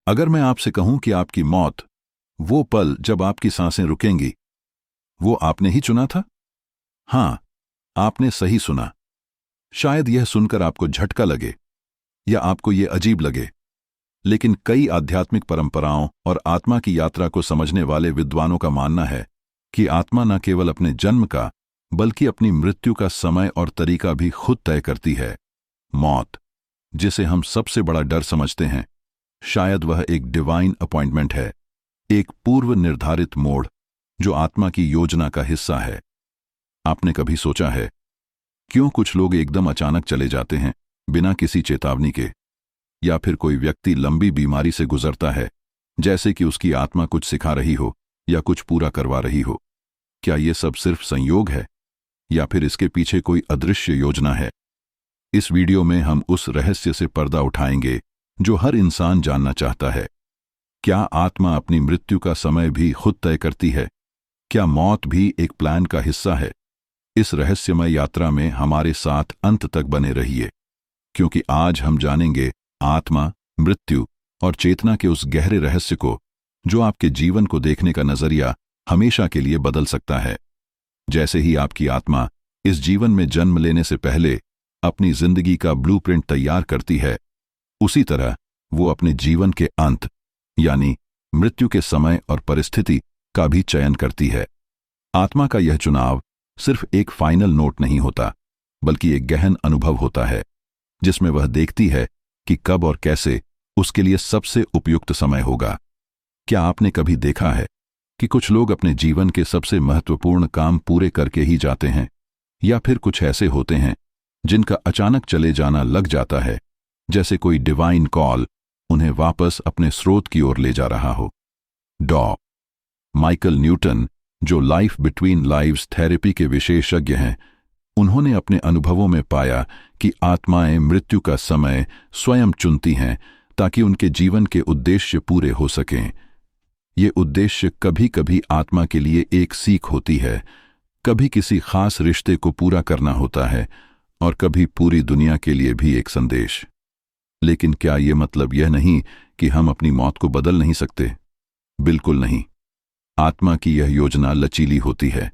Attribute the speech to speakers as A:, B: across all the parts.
A: अगर मैं आपसे कहूं कि आपकी मौत, वो पल जब आपकी सांसें रुकेंगी, वो आपने ही चुना था? हां, आपने सही सुना। शायद यह सुनकर आपको झटका लगे या आपको यह अजीब लगे, लेकिन कई आध्यात्मिक परंपराओं और आत्मा की यात्रा को समझने वाले विद्वानों का मानना है कि आत्मा न केवल अपने जन्म का, बल्कि अपनी मृत्यु का समय और तरीका भी खुद तय करती है। मौत, जिसे हम सबसे बड़ा डर समझते हैं, शायद वह एक डिवाइन अपॉइंटमेंट है, एक पूर्व निर्धारित मोड़ जो आत्मा की योजना का हिस्सा है। आपने कभी सोचा है क्यों कुछ लोग एकदम अचानक चले जाते हैं, बिना किसी चेतावनी के? या फिर कोई व्यक्ति लंबी बीमारी से गुजरता है, जैसे कि उसकी आत्मा कुछ सिखा रही हो या कुछ पूरा करवा रही हो? क्या यह सब सिर्फ संयोग है, या फिर इसके पीछे कोई अदृश्य योजना है? इस वीडियो में हम उस रहस्य से पर्दा उठाएंगे जो हर इंसान जानना चाहता है। क्या आत्मा अपनी मृत्यु का समय भी खुद तय करती है? क्या मौत भी एक प्लान का हिस्सा है? इस रहस्यमय यात्रा में हमारे साथ अंत तक बने रहिए, क्योंकि आज हम जानेंगे आत्मा, मृत्यु और चेतना के उस गहरे रहस्य को जो आपके जीवन को देखने का नजरिया हमेशा के लिए बदल सकता है। जैसे ही आपकी आत्मा इस जीवन में जन्म लेने से पहले अपनी जिंदगी का ब्लूप्रिंट तैयार करती है, उसी तरह वो अपने जीवन के अंत, यानी मृत्यु के समय और परिस्थिति का भी चयन करती है। आत्मा का यह चुनाव सिर्फ एक फाइनल नोट नहीं होता, बल्कि एक गहन अनुभव होता है, जिसमें वह देखती है कि कब और कैसे उसके लिए सबसे उपयुक्त समय होगा। क्या आपने कभी देखा है कि कुछ लोग अपने जीवन के सबसे महत्वपूर्ण काम पूरे करके ही जाते हैं, या फिर कुछ ऐसे होते हैं जिनका अचानक चले जाना लग जाता है, जैसे कोई डिवाइन कॉल उन्हें वापस अपने स्रोत की ओर ले जा रहा हो? डॉ. माइकल न्यूटन, जो लाइफ बिटवीन लाइव्स थेरेपी के विशेषज्ञ हैं, उन्होंने अपने अनुभवों में पाया कि आत्माएं मृत्यु का समय स्वयं चुनती हैं ताकि उनके जीवन के उद्देश्य पूरे हो सकें। ये उद्देश्य कभी कभी आत्मा के लिए एक सीख होती है, कभी किसी खास रिश्ते को पूरा करना होता है, और कभी पूरी दुनिया के लिए भी एक संदेश। लेकिन क्या ये मतलब यह नहीं कि हम अपनी मौत को बदल नहीं सकते? बिल्कुल नहीं। आत्मा की यह योजना लचीली होती है।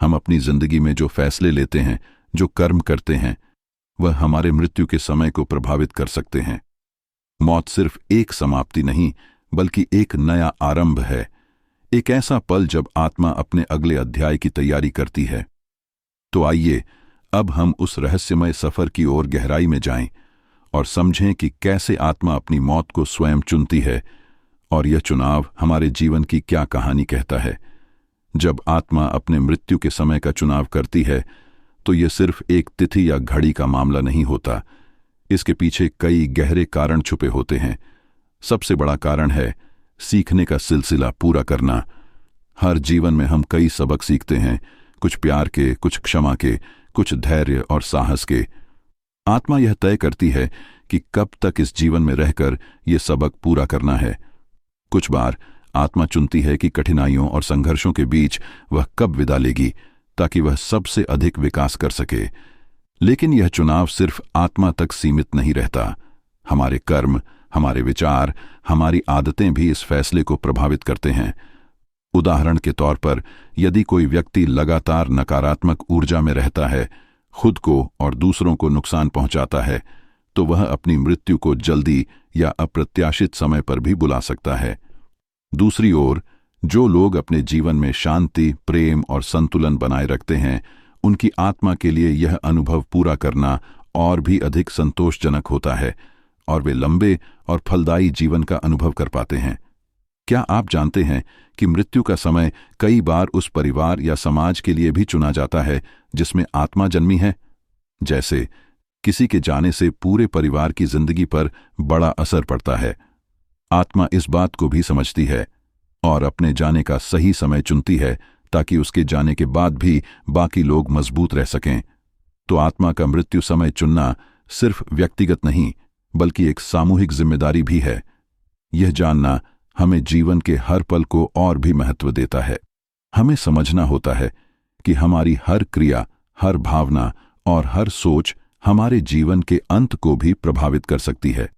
A: हम अपनी जिंदगी में जो फैसले लेते हैं, जो कर्म करते हैं, वह हमारे मृत्यु के समय को प्रभावित कर सकते हैं। मौत सिर्फ एक समाप्ति नहीं, बल्कि एक नया आरंभ है, एक ऐसा पल जब आत्मा अपने अगले अध्याय की तैयारी करती है। तो आइए अब हम उस रहस्यमय सफर की ओर गहराई में जाएं और समझें कि कैसे आत्मा अपनी मौत को स्वयं चुनती है, और यह चुनाव हमारे जीवन की क्या कहानी कहता है। जब आत्मा अपने मृत्यु के समय का चुनाव करती है, तो यह सिर्फ एक तिथि या घड़ी का मामला नहीं होता। इसके पीछे कई गहरे कारण छुपे होते हैं। सबसे बड़ा कारण है सीखने का सिलसिला पूरा करना। हर जीवन में हम कई सबक सीखते हैं, कुछ प्यार के, कुछ क्षमा के, कुछ धैर्य और साहस के। आत्मा यह तय करती है कि कब तक इस जीवन में रहकर यह सबक पूरा करना है। कुछ बार आत्मा चुनती है कि कठिनाइयों और संघर्षों के बीच वह कब विदा लेगी, ताकि वह सबसे अधिक विकास कर सके। लेकिन यह चुनाव सिर्फ आत्मा तक सीमित नहीं रहता। हमारे कर्म, हमारे विचार, हमारी आदतें भी इस फैसले को प्रभावित करते हैं। उदाहरण के तौर पर, यदि कोई व्यक्ति लगातार नकारात्मक ऊर्जा में रहता है, खुद को और दूसरों को नुकसान पहुंचाता है, तो वह अपनी मृत्यु को जल्दी या अप्रत्याशित समय पर भी बुला सकता है। दूसरी ओर, जो लोग अपने जीवन में शांति, प्रेम और संतुलन बनाए रखते हैं, उनकी आत्मा के लिए यह अनुभव पूरा करना और भी अधिक संतोषजनक होता है, और वे लंबे और फलदायी जीवन का अनुभव कर पाते हैं। क्या आप जानते हैं कि मृत्यु का समय कई बार उस परिवार या समाज के लिए भी चुना जाता है जिसमें आत्मा जन्मी है? जैसे किसी के जाने से पूरे परिवार की जिंदगी पर बड़ा असर पड़ता है। आत्मा इस बात को भी समझती है और अपने जाने का सही समय चुनती है, ताकि उसके जाने के बाद भी बाकी लोग मजबूत रह सकें। तो आत्मा का मृत्यु समय चुनना सिर्फ व्यक्तिगत नहीं, बल्कि एक सामूहिक जिम्मेदारी भी है। यह जानना हमें जीवन के हर पल को और भी महत्व देता है। हमें समझना होता है कि हमारी हर क्रिया, हर भावना और हर सोच हमारे जीवन के अंत को भी प्रभावित कर सकती है।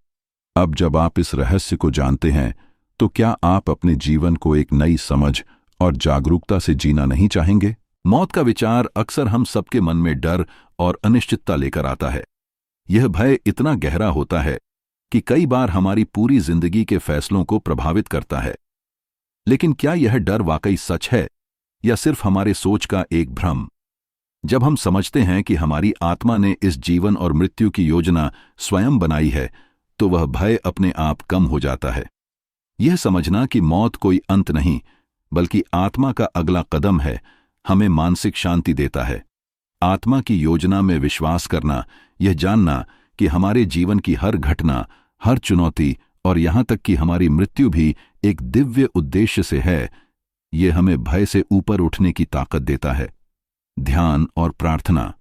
A: अब जब आप इस रहस्य को जानते हैं, तो क्या आप अपने जीवन को एक नई समझ और जागरूकता से जीना नहीं चाहेंगे? मौत का विचार अक्सर हम सबके मन में डर और अनिश्चितता लेकर आता है। यह भय इतना गहरा होता है कि कई बार हमारी पूरी जिंदगी के फैसलों को प्रभावित करता है। लेकिन क्या यह डर वाकई सच है या सिर्फ हमारे सोच का एक भ्रम? जब हम समझते हैं कि हमारी आत्मा ने इस जीवन और मृत्यु की योजना स्वयं बनाई है, तो वह भय अपने आप कम हो जाता है। यह समझना कि मौत कोई अंत नहीं, बल्कि आत्मा का अगला कदम है, हमें मानसिक शांति देता है। आत्मा की योजना में विश्वास करना, यह जानना कि हमारे जीवन की हर घटना, हर चुनौती और यहां तक कि हमारी मृत्यु भी एक दिव्य उद्देश्य से है, यह हमें भय से ऊपर उठने की ताकत देता है। ध्यान और प्रार्थना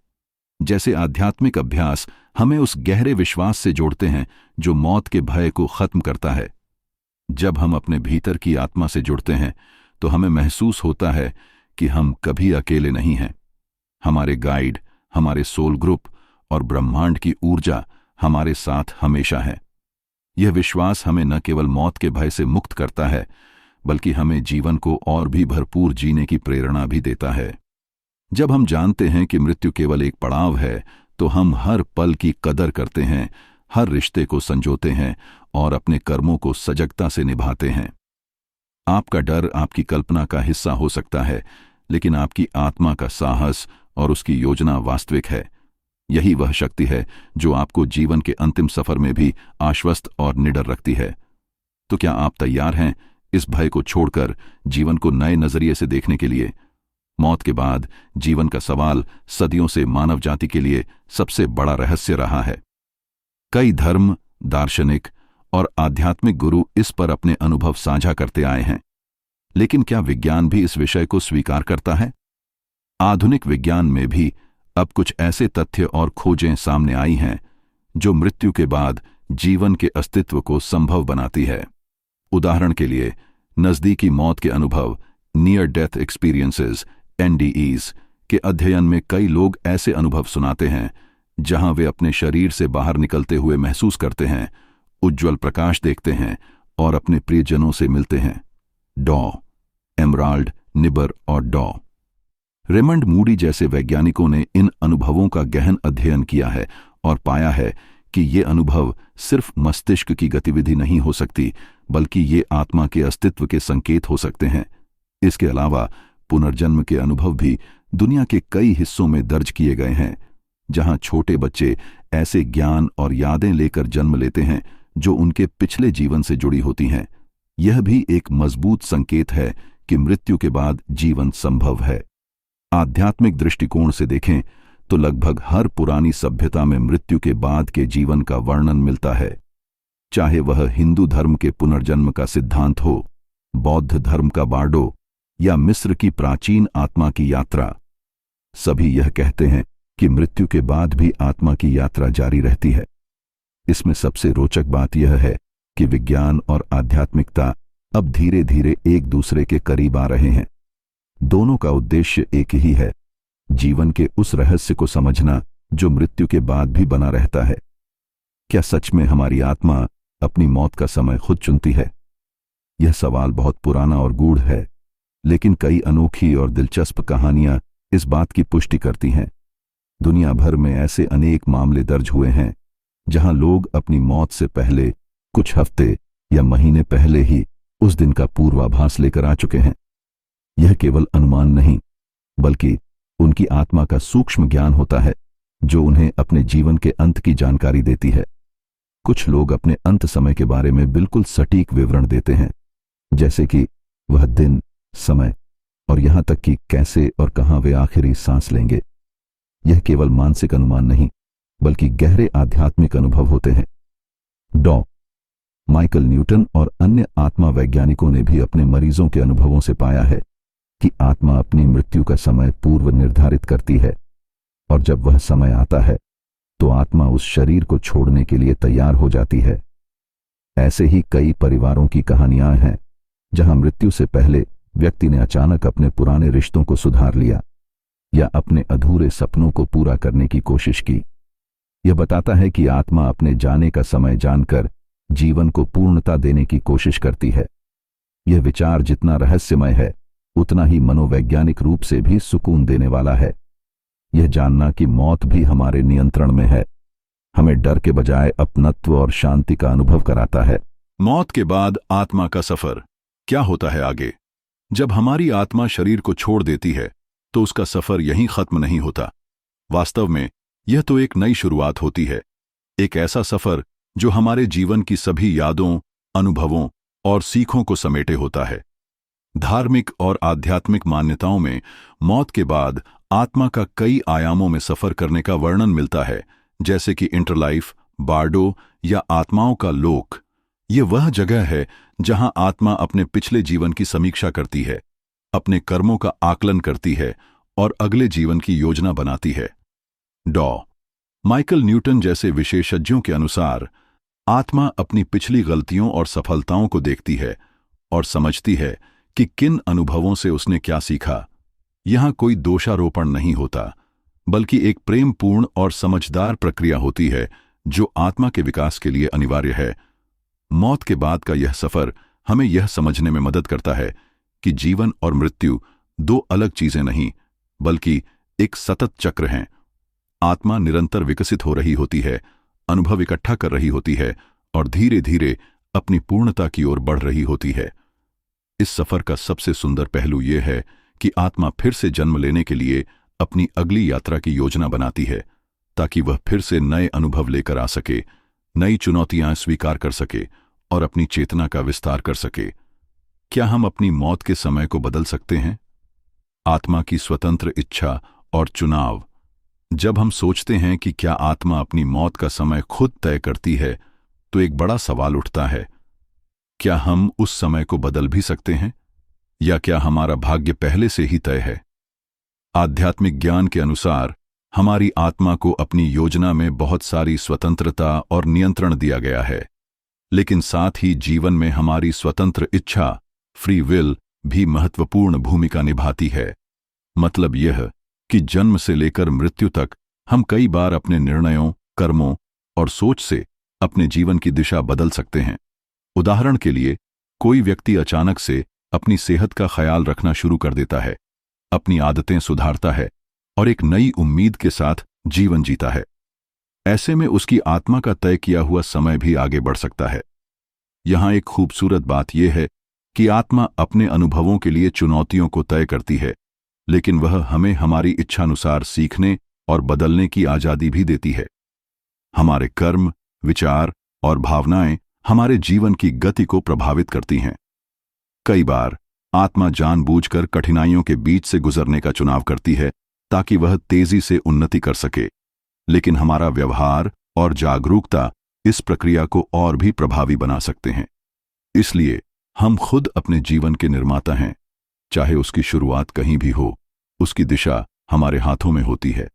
A: जैसे आध्यात्मिक अभ्यास हमें उस गहरे विश्वास से जोड़ते हैं जो मौत के भय को खत्म करता है। जब हम अपने भीतर की आत्मा से जुड़ते हैं, तो हमें महसूस होता है कि हम कभी अकेले नहीं हैं। हमारे गाइड, हमारे सोल ग्रुप और ब्रह्मांड की ऊर्जा हमारे साथ हमेशा है। यह विश्वास हमें न केवल मौत के भय से मुक्त करता है, बल्कि हमें जीवन को और भी भरपूर जीने की प्रेरणा भी देता है। जब हम जानते हैं कि मृत्यु केवल एक पड़ाव है, तो हम हर पल की कदर करते हैं, हर रिश्ते को संजोते हैं और अपने कर्मों को सजगता से निभाते हैं। आपका डर आपकी कल्पना का हिस्सा हो सकता है, लेकिन आपकी आत्मा का साहस और उसकी योजना वास्तविक है। यही वह शक्ति है जो आपको जीवन के अंतिम सफर में भी आश्वस्त और निडर रखती है। तो क्या आप तैयार हैं इस भय को छोड़कर जीवन को नए नजरिए से देखने के लिए? मौत के बाद जीवन का सवाल सदियों से मानव जाति के लिए सबसे बड़ा रहस्य रहा है। कई धर्म, दार्शनिक और आध्यात्मिक गुरु इस पर अपने अनुभव साझा करते आए हैं। लेकिन क्या विज्ञान भी इस विषय को स्वीकार करता है? आधुनिक विज्ञान में भी अब कुछ ऐसे तथ्य और खोजें सामने आई हैं जो मृत्यु के बाद जीवन के अस्तित्व को संभव बनाती है। उदाहरण के लिए, नजदीकी मौत के अनुभव, नियर डेथ एक्सपीरियंसेस (NDEs) के अध्ययन में कई लोग ऐसे अनुभव सुनाते हैं जहां वे अपने शरीर से बाहर निकलते हुए महसूस करते हैं, उज्ज्वल प्रकाश देखते हैं और अपने प्रियजनों से मिलते हैं। डॉ. एमराल्ड निबर और डॉ. रेमंड मूडी जैसे वैज्ञानिकों ने इन अनुभवों का गहन अध्ययन किया है और पाया है कि ये अनुभव सिर्फ मस्तिष्क की गतिविधि नहीं हो सकती, बल्कि ये आत्मा के अस्तित्व के संकेत हो सकते हैं। इसके अलावा पुनर्जन्म के अनुभव भी दुनिया के कई हिस्सों में दर्ज किए गए हैं, जहां छोटे बच्चे ऐसे ज्ञान और यादें लेकर जन्म लेते हैं जो उनके पिछले जीवन से जुड़ी होती हैं। यह भी एक मजबूत संकेत है कि मृत्यु के बाद जीवन संभव है। आध्यात्मिक दृष्टिकोण से देखें तो लगभग हर पुरानी सभ्यता में मृत्यु के बाद के जीवन का वर्णन मिलता है, चाहे वह हिंदू धर्म के पुनर्जन्म का सिद्धांत हो, बौद्ध धर्म का बार्डो या मिस्र की प्राचीन आत्मा की यात्रा। सभी यह कहते हैं कि मृत्यु के बाद भी आत्मा की यात्रा जारी रहती है। इसमें सबसे रोचक बात यह है कि विज्ञान और आध्यात्मिकता अब धीरे धीरे एक दूसरे के करीब आ रहे हैं। दोनों का उद्देश्य एक ही है, जीवन के उस रहस्य को समझना जो मृत्यु के बाद भी बना रहता है। क्या सच में हमारी आत्मा अपनी मौत का समय खुद चुनती है? यह सवाल बहुत पुराना और गूढ़ है, लेकिन कई अनोखी और दिलचस्प कहानियां इस बात की पुष्टि करती हैं। दुनिया भर में ऐसे अनेक मामले दर्ज हुए हैं जहां लोग अपनी मौत से पहले कुछ हफ्ते या महीने पहले ही उस दिन का पूर्वाभास लेकर आ चुके हैं। यह केवल अनुमान नहीं, बल्कि उनकी आत्मा का सूक्ष्म ज्ञान होता है जो उन्हें अपने जीवन के अंत की जानकारी देती है। कुछ लोग अपने अंत समय के बारे में बिल्कुल सटीक विवरण देते हैं, जैसे कि वह दिन, समय और यहां तक कि कैसे और कहां वे आखिरी सांस लेंगे। यह केवल मानसिक अनुमान नहीं, बल्कि गहरे आध्यात्मिक अनुभव होते हैं। डॉ. माइकल न्यूटन और अन्य आत्मा वैज्ञानिकों ने भी अपने मरीजों के अनुभवों से पाया है कि आत्मा अपनी मृत्यु का समय पूर्व निर्धारित करती है, और जब वह समय आता है तो आत्मा उस शरीर को छोड़ने के लिए तैयार हो जाती है। ऐसे ही कई परिवारों की कहानियां हैं जहां मृत्यु से पहले व्यक्ति ने अचानक अपने पुराने रिश्तों को सुधार लिया या अपने अधूरे सपनों को पूरा करने की कोशिश की। यह बताता है कि आत्मा अपने जाने का समय जानकर
B: जीवन को पूर्णता देने की कोशिश करती है। यह विचार जितना रहस्यमय है उतना ही मनोवैज्ञानिक रूप से भी सुकून देने वाला है। यह जानना कि मौत भी हमारे नियंत्रण में है हमें डर के बजाय अपनत्व और शांति का अनुभव कराता है।
A: मौत के बाद आत्मा का सफर क्या होता है आगे? जब हमारी आत्मा शरीर को छोड़ देती है तो उसका सफर यहीं खत्म नहीं होता। वास्तव में यह तो एक नई शुरुआत होती है, एक ऐसा सफर जो हमारे जीवन की सभी यादों, अनुभवों और सीखों को समेटे होता है। धार्मिक और आध्यात्मिक मान्यताओं में मौत के बाद आत्मा का कई आयामों में सफर करने का वर्णन मिलता है, जैसे कि इंटरलाइफ, बार्डो या आत्माओं का लोक। ये वह जगह है जहां आत्मा अपने पिछले जीवन की समीक्षा करती है, अपने कर्मों का आकलन करती है और अगले जीवन की योजना बनाती है। डॉ. माइकल न्यूटन जैसे विशेषज्ञों के अनुसार आत्मा अपनी पिछली गलतियों और सफलताओं को देखती है और समझती है कि किन अनुभवों से उसने क्या सीखा। यहां कोई दोषारोपण नहीं होता, बल्कि एक प्रेमपूर्ण और समझदार प्रक्रिया होती है जो आत्मा के विकास के लिए अनिवार्य है। मौत के बाद का यह सफर हमें यह समझने में मदद करता है कि जीवन और मृत्यु दो अलग चीजें नहीं, बल्कि एक सतत चक्र हैं। आत्मा निरंतर विकसित हो रही होती है, अनुभव इकट्ठा कर रही होती है और धीरे धीरे अपनी पूर्णता की ओर बढ़ रही होती है। इस सफर का सबसे सुंदर पहलू यह है कि आत्मा फिर से जन्म लेने के लिए अपनी अगली यात्रा की योजना बनाती है, ताकि वह फिर से नए अनुभव लेकर आ सके, नई चुनौतियां स्वीकार कर सके और अपनी चेतना का विस्तार कर सके। क्या हम अपनी मौत के समय को बदल सकते हैं? आत्मा की स्वतंत्र इच्छा और चुनाव। जब हम सोचते हैं कि क्या आत्मा अपनी मौत का समय खुद तय करती है, तो एक बड़ा सवाल उठता है, क्या हम उस समय को बदल भी सकते हैं, या क्या हमारा भाग्य पहले से ही तय है? आध्यात्मिक ज्ञान के अनुसार हमारी आत्मा को अपनी योजना में बहुत सारी स्वतंत्रता और नियंत्रण दिया गया है, लेकिन साथ ही जीवन में हमारी स्वतंत्र इच्छा, फ्री विल, भी महत्वपूर्ण भूमिका निभाती है। मतलब यह कि जन्म से लेकर मृत्यु तक हम कई बार अपने निर्णयों, कर्मों और सोच से अपने जीवन की दिशा बदल सकते हैं। उदाहरण के लिए, कोई व्यक्ति अचानक से अपनी सेहत का ख्याल रखना शुरू कर देता है, अपनी आदतें सुधारता है और एक नई उम्मीद के साथ जीवन जीता है। ऐसे में उसकी आत्मा का तय किया हुआ समय भी आगे बढ़ सकता है। यहां एक खूबसूरत बात यह है कि आत्मा अपने अनुभवों के लिए चुनौतियों को तय करती है, लेकिन वह हमें हमारी इच्छानुसार सीखने और बदलने की आजादी भी देती है। हमारे कर्म, विचार और भावनाएं हमारे जीवन की गति को प्रभावित करती हैं। कई बार आत्मा जानबूझकर कठिनाइयों के बीच से गुजरने का चुनाव करती है ताकि वह तेजी से उन्नति कर सके, लेकिन हमारा व्यवहार और जागरूकता इस प्रक्रिया को और भी प्रभावी बना सकते हैं। इसलिए हम खुद अपने जीवन के निर्माता हैं। चाहे उसकी शुरुआत कहीं भी हो, उसकी दिशा हमारे हाथों में होती है।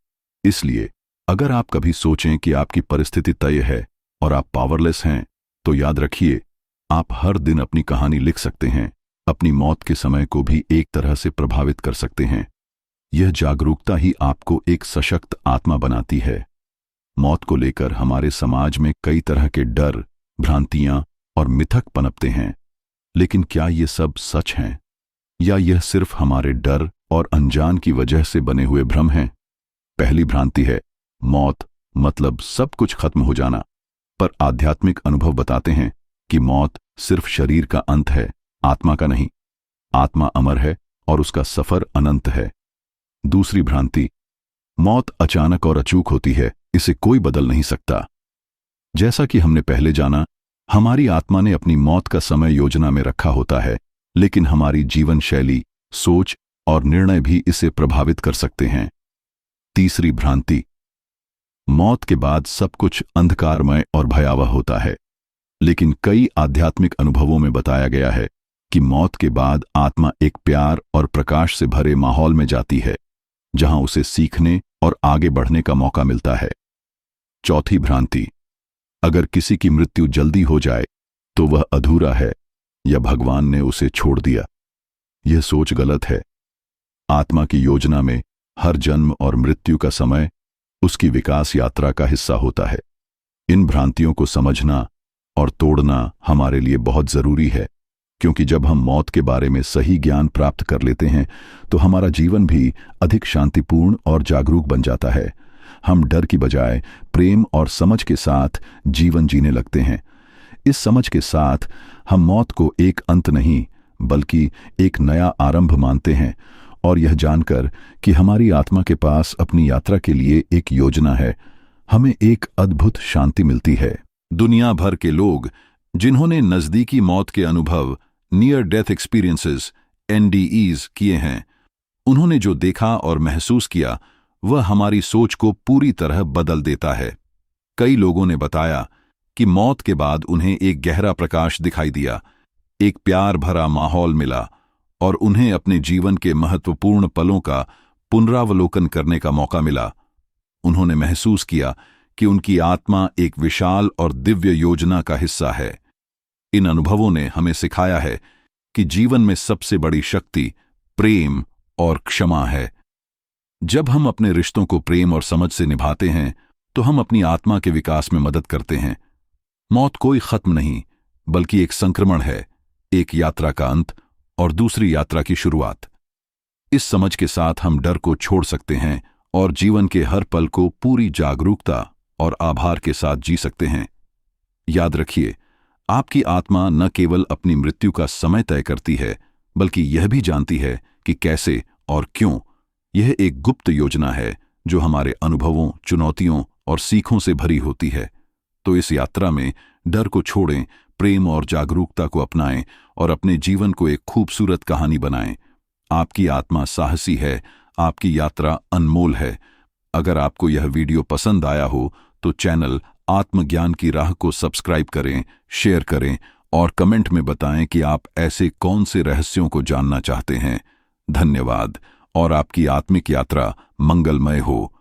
A: इसलिए अगर आप कभी सोचें कि आपकी परिस्थिति तय है और आप पावरलेस हैं, तो याद रखिए, आप हर दिन अपनी कहानी लिख सकते हैं, अपनी मौत के समय को भी एक तरह से प्रभावित कर सकते हैं। यह जागरूकता ही आपको एक सशक्त आत्मा बनाती है। मौत को लेकर हमारे समाज में कई तरह के डर, भ्रांतियां और मिथक पनपते हैं, लेकिन क्या ये सब सच हैं, या यह सिर्फ हमारे डर और अनजान की वजह से बने हुए भ्रम हैं? पहली भ्रांति है, मौत मतलब सब कुछ खत्म हो जाना, पर आध्यात्मिक अनुभव बताते हैं कि मौत सिर्फ शरीर का अंत है, आत्मा का नहीं। आत्मा अमर है और उसका सफर अनंत है। दूसरी भ्रांति, मौत अचानक और अचूक होती है, इसे कोई बदल नहीं सकता। जैसा कि हमने पहले जाना, हमारी आत्मा ने अपनी मौत का समय योजना में रखा होता है, लेकिन हमारी जीवन शैली, सोच और निर्णय भी इसे प्रभावित कर सकते हैं। तीसरी भ्रांति, मौत के बाद सब कुछ अंधकारमय और भयावह होता है, लेकिन कई आध्यात्मिक अनुभवों में बताया गया है कि मौत के बाद आत्मा एक प्यार और प्रकाश से भरे माहौल में जाती है, जहां उसे सीखने और आगे बढ़ने का मौका मिलता है। चौथी भ्रांति, अगर किसी की मृत्यु जल्दी हो जाए तो वह अधूरा है या भगवान ने उसे छोड़ दिया। यह सोच गलत है। आत्मा की योजना में हर जन्म और मृत्यु का समय उसकी विकास यात्रा का हिस्सा होता है। इन भ्रांतियों को समझना और तोड़ना हमारे लिए बहुत जरूरी है, क्योंकि जब हम मौत के बारे में सही ज्ञान प्राप्त कर लेते हैं तो हमारा जीवन भी अधिक शांतिपूर्ण और जागरूक बन जाता है। हम डर की बजाय प्रेम और समझ के साथ जीवन जीने लगते हैं। इस समझ के साथ हम मौत को एक अंत नहीं बल्कि एक नया आरंभ मानते हैं, और यह जानकर कि हमारी आत्मा के पास अपनी यात्रा के लिए एक योजना है, हमें एक अद्भुत शांति मिलती है। दुनिया भर के लोग जिन्होंने नजदीकी मौत के अनुभव, नियर डेथ एक्सपीरियंसेस, NDEs किए हैं, उन्होंने जो देखा और महसूस किया वह हमारी सोच को पूरी तरह बदल देता है। कई लोगों ने बताया कि मौत के बाद उन्हें एक गहरा प्रकाश दिखाई दिया, एक प्यार भरा माहौल मिला और उन्हें अपने जीवन के महत्वपूर्ण पलों का पुनरावलोकन करने का मौका मिला। उन्होंने महसूस किया कि उनकी आत्मा एक विशाल और दिव्य योजना का हिस्सा है। इन अनुभवों ने हमें सिखाया है कि जीवन में सबसे बड़ी शक्ति प्रेम और क्षमा है। जब हम अपने रिश्तों को प्रेम और समझ से निभाते हैं तो हम अपनी आत्मा के विकास में मदद करते हैं। मौत कोई खत्म नहीं बल्कि एक संक्रमण है, एक यात्रा का अंत और दूसरी यात्रा की शुरुआत। इस समझ के साथ हम डर को छोड़ सकते हैं और जीवन के हर पल को पूरी जागरूकता और आभार के साथ जी सकते हैं। याद रखिए, आपकी आत्मा न केवल अपनी मृत्यु का समय तय करती है बल्कि यह भी जानती है कि कैसे और क्यों। यह एक गुप्त योजना है जो हमारे अनुभवों, चुनौतियों और सीखों से भरी होती है। तो इस यात्रा में डर को छोड़ें, प्रेम और जागरूकता को अपनाएं और अपने जीवन को एक खूबसूरत कहानी बनाएं। आपकी आत्मा साहसी है, आपकी यात्रा अनमोल है। अगर आपको यह वीडियो पसंद आया हो तो चैनल आत्मज्ञान की राह को सब्सक्राइब करें, शेयर करें और कमेंट में बताएं कि आप ऐसे कौन से रहस्यों को जानना चाहते हैं। धन्यवाद और आपकी आत्मिक यात्रा मंगलमय हो।